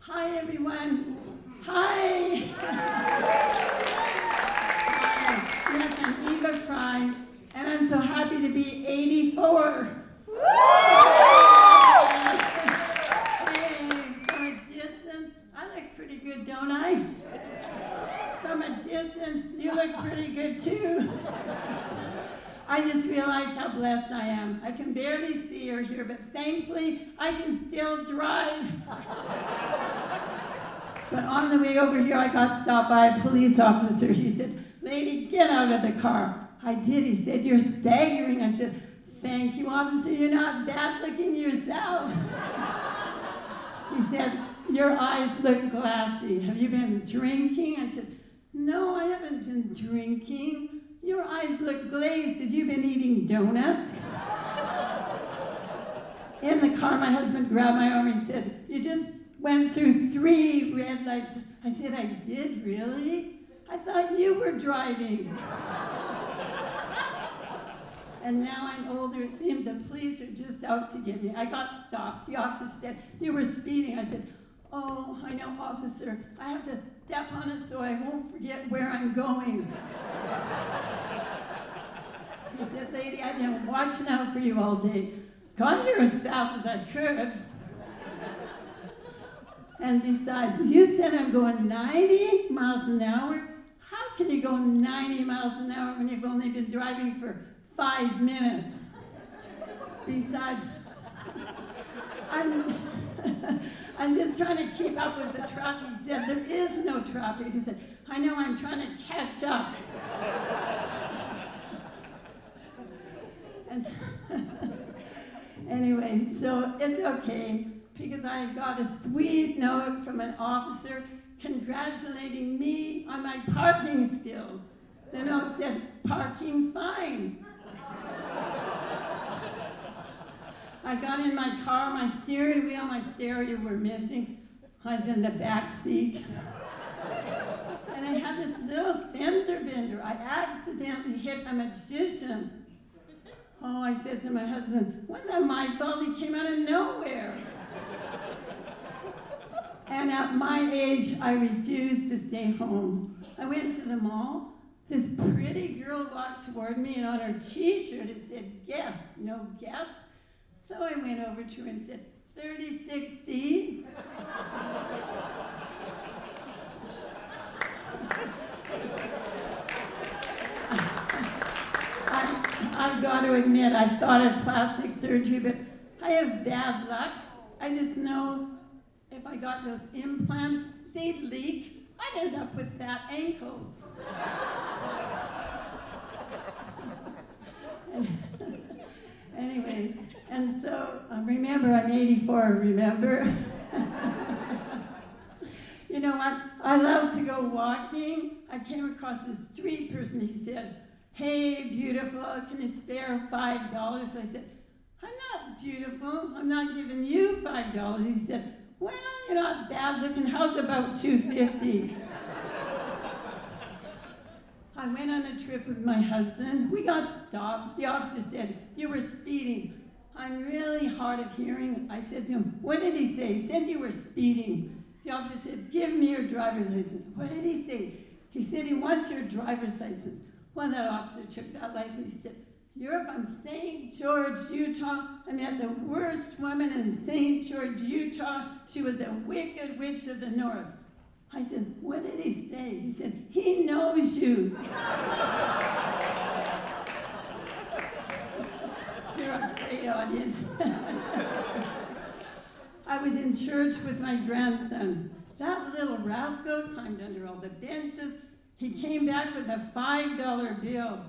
Hi, everyone. Hi. Hi. Yes, I'm Eva Fry, and I'm so happy to be 84. Hey, from a distance, I look pretty good, don't I? From a distance, you look pretty good too. I just realized how blessed I am. I can barely see or hear, but thankfully, I can still drive. But on the way over here, I got stopped by a police officer. He said, "Lady, get out of the car." I did. He said, "You're staggering." I said, "Thank you, officer. You're not bad looking yourself." He said, "Your eyes look glassy. Have you been drinking?" I said, "No, I haven't been drinking. Your eyes look glazed. Have you been eating donuts?" In the car, my husband grabbed my arm. He said, "You just went through 3 red lights." I said, "I did, really? I thought you were driving." And now I'm older. It seems the police are just out to get me. I got stopped. The officer said, "You were speeding." I said, "Oh, I know, officer. I have to step on it so I won't forget where I'm going." He said, "Lady, I've been watching out for you all day. Got here as fast as I could. And besides, you said I'm going 90 miles an hour. How can you go 90 miles an hour when you've only been driving for 5 minutes? Besides, I'm just trying to keep up with the traffic." He said, "There is no traffic." He said, "I know, I'm trying to catch up." And anyway, so it's okay, because I got a sweet note from an officer congratulating me on my parking skills. The note said, "Parking fine." I got in my car, my steering wheel, my stereo were missing. I was in the back seat. And I had this little fender bender. I accidentally hit a magician. Oh, I said to my husband, "Wasn't my fault, he came out of nowhere." And at my age, I refused to stay home. I went to the mall. This pretty girl walked toward me, and on her t-shirt it said, "Guess, no guess." So I went over to her and said, 36C. I've got to admit, I thought of plastic surgery, but I have bad luck. I just know if I got those implants, they'd leak. I'd end up with fat ankles. Anyway, and so remember, I'm 84, remember? You know what? I love to go walking. I came across this street person. He said, "Hey, beautiful, can you spare $5? I said, "I'm not beautiful. I'm not giving you $5. He said, "Well, you're not bad looking. How's about $2.50? I went on a trip with my husband. We got stopped. The officer said, "You were speeding." I'm really hard of hearing. I said to him, "What did he say?" He said, "You were speeding." The officer said, "Give me your driver's license." What did he say? He said he wants your driver's license. Well, that officer took that license. He said, "You're from St. George, Utah. I met the worst woman in St. George, Utah. She was the wicked witch of the north." I said, "What did he say?" He said, "He knows you." You're a great audience. I was in church with my grandson. That little rascal climbed under all the benches. He came back with a $5 bill.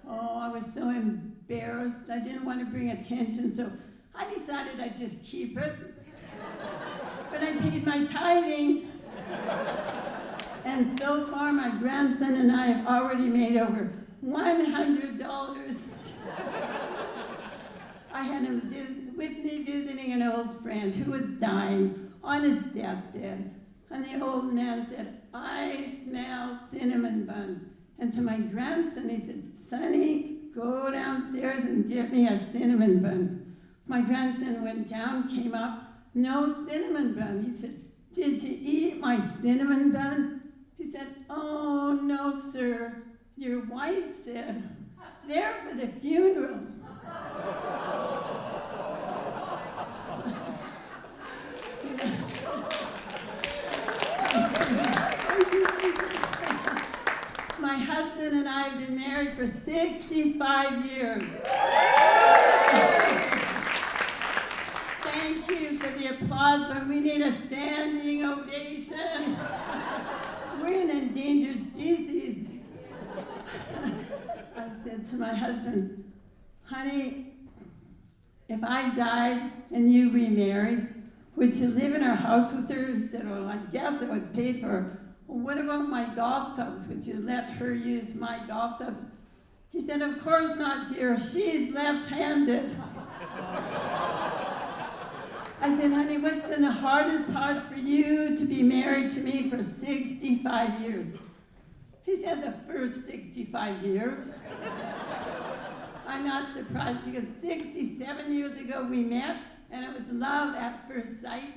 Oh, I was so embarrassed. I didn't want to bring attention, so I decided I'd just keep it. But I paid my tithing. And so far, my grandson and I have already made over $100. I had him with me visiting an old friend who was dying on his deathbed. And the old man said, "I smell cinnamon buns." And to my grandson, he said, "Sonny, go downstairs and get me a cinnamon bun." My grandson went down, came up, no cinnamon bun. He said, did you eat my cinnamon bun? He said, oh, no, sir. Your wife said, there for the funeral. My husband and I have been married for 65 years. Thank you for the applause, but we need a standing ovation. We're an endangered species. I said to my husband, honey, if I died and you remarried, would you live in our house with her? He said, well, I guess it was paid for. Well, what about my golf clubs? Would you let her use my golf clubs? He said, of course not, dear. She's left-handed. I said, honey, what's been the hardest part for you to be married to me for 65 years? He said, the first 65 years. I'm not surprised because 67 years ago we met and it was love at first sight.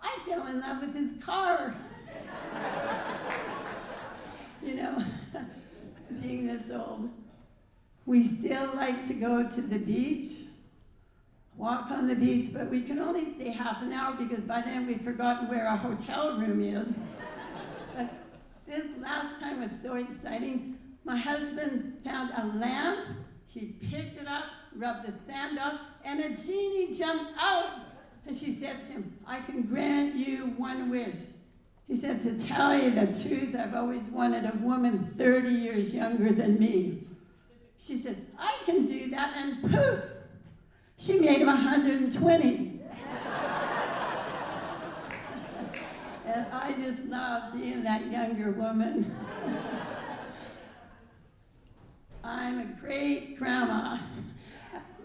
I fell in love with his car. You know, being this old, we still like to go to the beach, walk on the beach, but we can only stay half an hour because by then we've forgotten where our hotel room is. But this last time was so exciting. My husband found a lamp, he picked it up, rubbed the sand off, and a genie jumped out. And she said to him, I can grant you one wish. He said, to tell you the truth, I've always wanted a woman 30 years younger than me. She said, I can do that, and poof, she made him 120. And I just love being that younger woman. I'm a great grandma.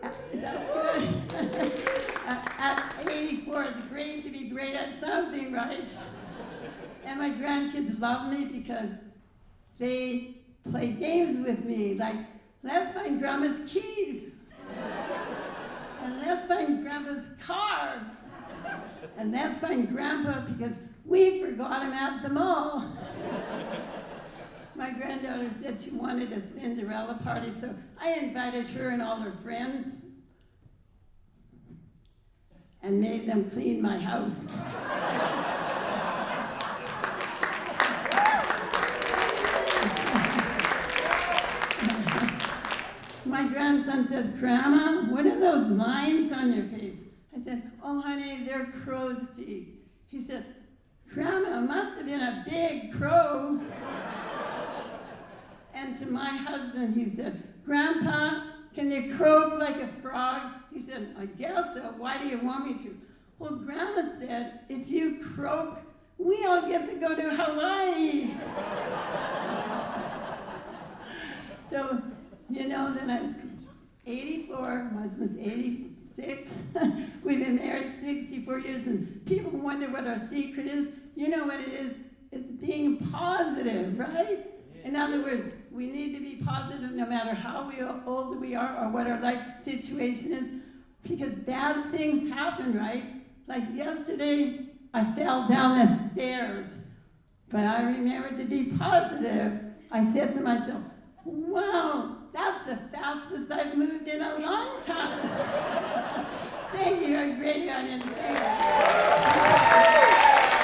That's good. At 84, it's great to be great at something, right? And my grandkids love me because they play games with me, like, let's find Grandma's keys. And let's find Grandpa's car. And let's find Grandpa because we forgot him at the mall. My granddaughter said she wanted a Cinderella party, so I invited her and all her friends and made them clean my house. My grandson said, Grandma, what are those lines on your face? I said, oh, honey, they're crow's feet. He said, Grandma, it must have been a big crow. And to my husband, he said, Grandpa, can you croak like a frog? He said, I guess so. Why do you want me to? Well, Grandma said, if you croak, we all get to go to Hawaii. So, you know that I'm 84, my husband's 86. We've been married 64 years, and people wonder what our secret is. You know what it is? It's being positive, right? In other words, we need to be positive no matter how old we are or what our life situation is, because bad things happen, right? Like yesterday, I fell down the stairs, but I remembered to be positive. I said to myself, wow, that's the fastest I've moved in a long time. Thank you, a great audience. Thank you.